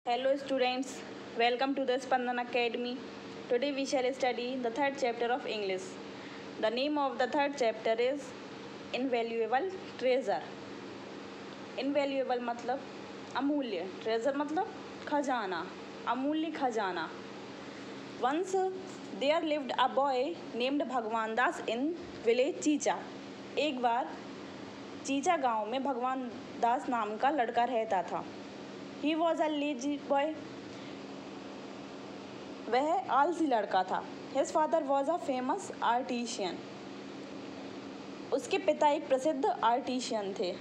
Hello students, welcome to the Spandan Academy. Today we shall study the third chapter of English. The name of the third chapter is Invaluable Treasure. Invaluable मतलब अमूल्य, treasure मतलब खजाना, अमूल्य खजाना. Once there lived a boy named भगवान दास in village चीचा. एक बार चीचा गांव में भगवान दास नाम का लड़का रहता था. He was a lazy boy. वह आलसी लड़का था. His father was a famous artisan. उसके पिता एक प्रसिद्ध आर्टिशियन थे.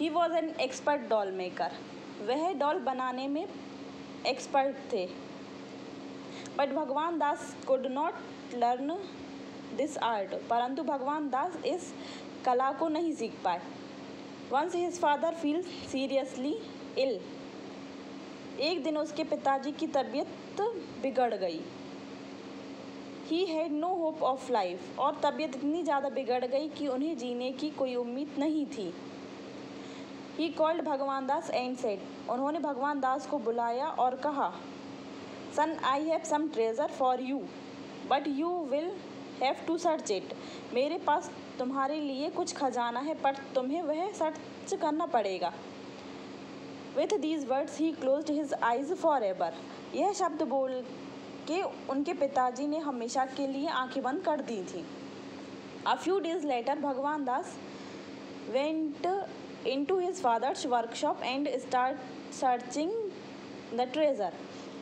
He was an expert doll maker. वह डॉल बनाने में एक्सपर्ट थे. But भगवान दास could not learn this art. परंतु भगवान दास इस कला को नहीं सीख पाए. Once his father feels seriously ill. एक दिन उसके पिताजी की तबीयत बिगड़ गई. He had no hope of life. और तबीयत इतनी ज़्यादा बिगड़ गई कि उन्हें जीने की कोई उम्मीद नहीं थी. He called भगवान दास and said. उन्होंने भगवान दास को बुलाया और कहा, Son, I have some treasure for you, but you will have to search it. मेरे पास तुम्हारे लिए कुछ खजाना है पर तुम्हें वह सर्च करना पड़ेगा. With these words he closed his eyes forever. यह शब्द बोल के उनके पिताजी ने हमेशा के लिए आंखें बंद कर दी थी. A few days later भगवान दास went into his father's workshop and started searching the treasure.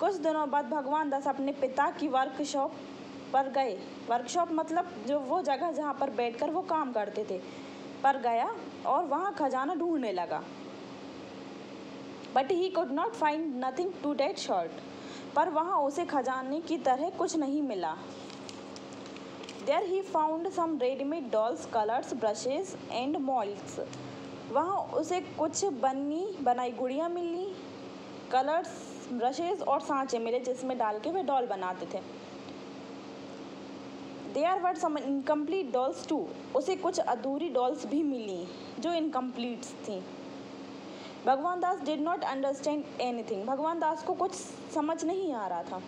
कुछ दिनों बाद भगवान दास अपने पिता की वर्कशॉप पर गए. वर्कशॉप मतलब जो वो जगह जहाँ पर बैठकर वो काम करते थे पर गया और वहाँ खजाना ढूंढने लगा. But he could not find nothing to that sort. पर वहाँ उसे खजाने की तरह कुछ नहीं मिला. There he found some ready-made dolls, colors, brushes and molds. वहाँ उसे कुछ बनी बनाई गुड़ियाँ मिली, कलर्स, ब्रशेस और सांचे मिले जिसमें डाल के वे डॉल बनाते थे. There were some incomplete dolls too. उसे कुछ अधूरी डॉल्स भी मिली जो इनकम्प्लीट थी. भगवान दास did not understand anything. भगवान दास को कुछ समझ नहीं आ रहा था.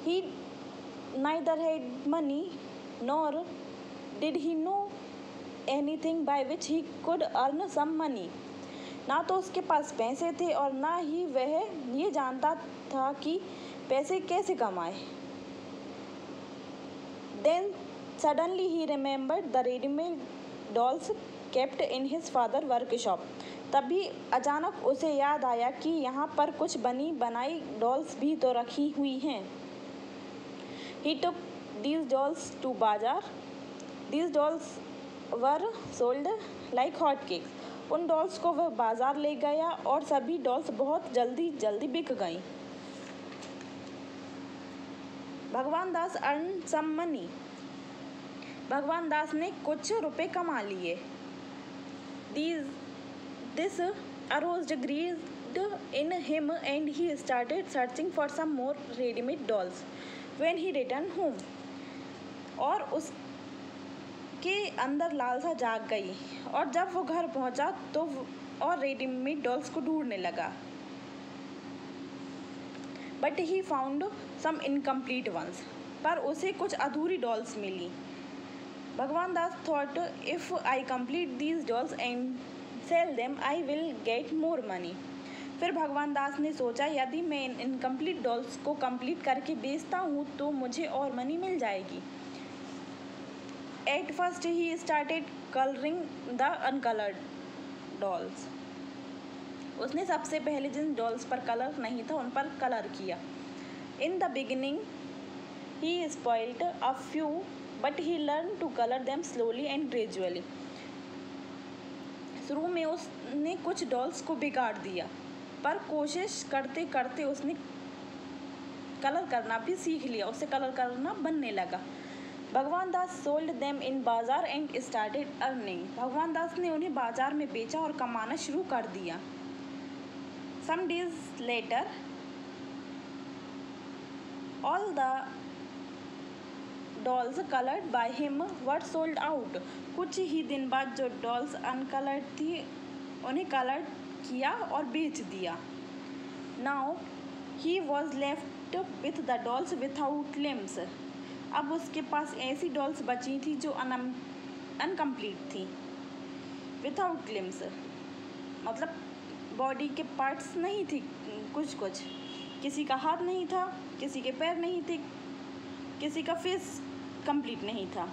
He neither had money nor did he know anything by which he could earn some money. ना तो उसके पास पैसे थे और ना ही वह ये जानता था कि पैसे कैसे कमाए. Then suddenly he remembered the ready-made dolls kept in his father's workshop. तभी अचानक उसे याद आया कि यहाँ पर कुछ बनी बनाई डॉल्स भी तो रखी हुई हैं. He took these dolls to बाजार. These dolls were sold like hotcakes. उन डॉल्स को वह बाजार ले गया और सभी डॉल्स बहुत जल्दी जल्दी बिक गईं. भगवान दास earned some money. भगवान दास ने कुछ रुपए कमा लिए. This aroused greed in him and he started searching for some more ready-made dolls. When he returned home, और उसके अंदर लालसा जाग गई और जब वो घर पहुंचा तो और रेडीमेड डॉल्स को ढूंढने लगा. But he found some incomplete ones. पर उसे कुछ अधूरी डॉल्स मिली. भगवान दास thought, if I complete these dolls and sell them, I will get more money. फिर भगवान दास ने सोचा यदि मैं इन इनकम्प्लीट डॉल्स को कंप्लीट करके बेचता हूँ तो मुझे और मनी मिल जाएगी. At first he started coloring the uncolored dolls. उसने सबसे पहले जिन डॉल्स पर कलर नहीं था उन पर कलर किया. In the beginning he spoiled a few, but he learned to color them slowly and gradually. शुरू में उसने कुछ डॉल्स को बिगाड़ दिया पर कोशिश करते करते उसने कलर करना भी सीख लिया. उससे कलर करना बनने लगा. भगवान दास sold them in बाजार and started earning. भगवान दास ने उन्हें बाजार में बेचा और कमाना शुरू कर दिया. Some days later, all the dolls colored by him were sold out. कुछ ही दिन बाद जो डॉल्स अनकलर्ड थी उन्हें कलर किया और बेच दिया। Now he was left with the dolls without limbs. अब उसके पास ऐसी डॉल्स बची थी जो अनकम्प्लीट थी। विथआउट लिम्स मतलब बॉडी के पार्ट्स नहीं थी, कुछ कुछ, किसी का हाथ नहीं था, किसी के पैर नहीं थे, किसी का फेस कंप्लीट नहीं था।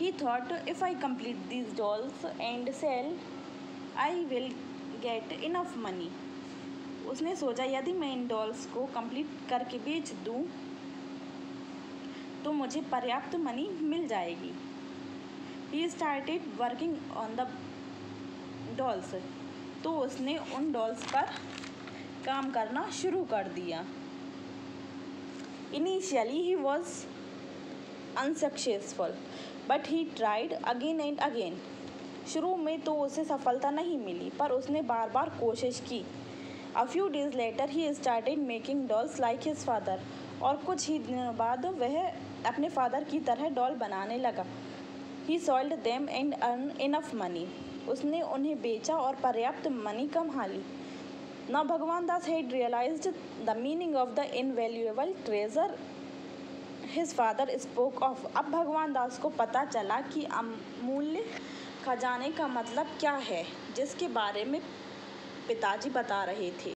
He thought, if I complete these dolls and sell, I will get enough money. उसने सोचा यदि मैं इन डॉल्स को कंप्लीट करके बेच दूं तो मुझे पर्याप्त मनी मिल जाएगी। He started working on the dolls. तो उसने उन डॉल्स पर काम करना शुरू कर दिया। Initially he was unsuccessful, but he tried again and again. शुरू में तो उसे सफलता नहीं मिली, पर उसने बार बार कोशिश की। A few days later he started making dolls like his father. और कुछ ही दिनों बाद वह अपने फादर की तरह डॉल बनाने लगा। He sold them and earned enough money. उसने उन्हें बेचा और पर्याप्त मनी कमा ली। Now भगवान दास had realized the meaning of the invaluable treasure his father spoke of. अब भगवान दास को पता चला कि अमूल्य खजाने का मतलब क्या है, जिसके बारे में पिताजी बता रहे थे।